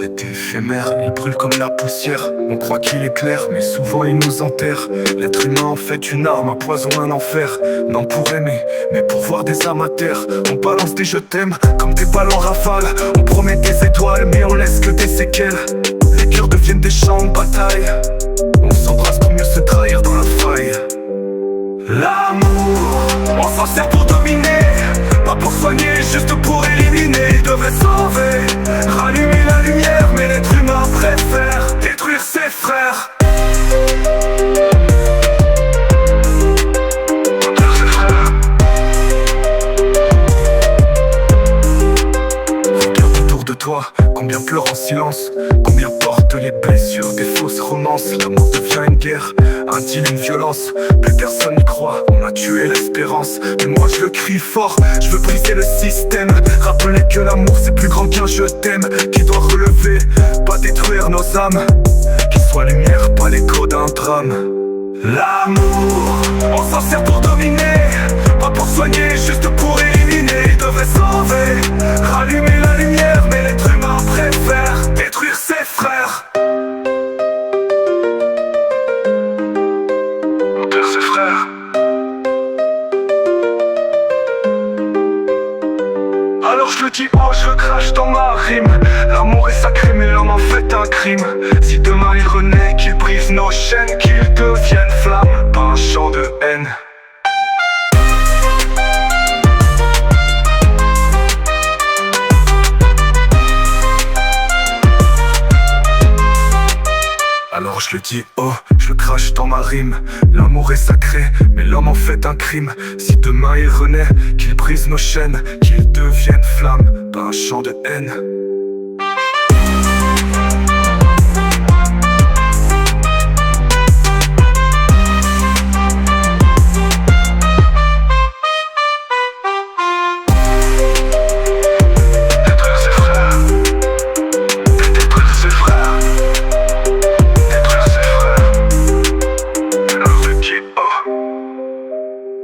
est éphémère, il brûle comme la poussière. On croit qu'il est clair, mais souvent il nous enterre. L'être humain en fait une arme, un poison, un enfer. Non pour aimer, mais pour voir des âmes à terre. On balance des je t'aime, comme des balles en rafale. On promet des étoiles, mais on laisse que des séquelles. Les cœurs deviennent des champs de bataille. On s'embrasse pour mieux se trahir dans la faille. L'amour, on s'en sert pour dominer, pas pour soigner, juste pour éliminer. Il devrait sauver, rallumer la lumière, mais l'être humain préfère détruire ses frères. Détruire ses frères. Regarde autour de toi, combien pleurent en silence, combien portent les blessures des fausses romances. L'amour devient une guerre, un deal, une violence. Plus personne n'y croit, on a tué l'espérance. Mais moi je le crie fort, je veux briser le système. Rappeler que l'amour c'est plus grand qu'un je t'aime, qui doit relever, pas détruire nos âmes. Qu'il soit lumière, pas l'écho d'un drame. L'amour, on s'en sert pour dominer, pas pour soigner, juste pour éliminer. Il devrait sauver, rallumer la lumière, mais l'être humain préfère détruire ses frères. Détruire ses frères. Alors je le dis haut, je crache dans ma rime. L'amour est sacré mais l'homme en fait un crime. Si demain il renaît, qu'il brise nos chaînes, qu'il devienne flamme, pas un chant de haine. Alors je le dis haut, je le crache dans ma rime. L'amour est sacré, mais l'homme en fait un crime. Si demain il renaît, qu'il brise nos chaînes, qu'il devienne flamme, pas un chant de haine.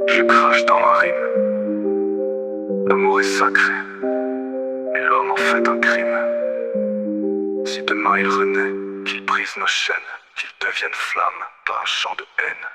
Je crache dans ma rime. L'amour est sacré, mais l'homme en fait un crime. Si demain il renaît, qu'il brise nos chaînes, qu'il devienne flamme, pas un chant de haine.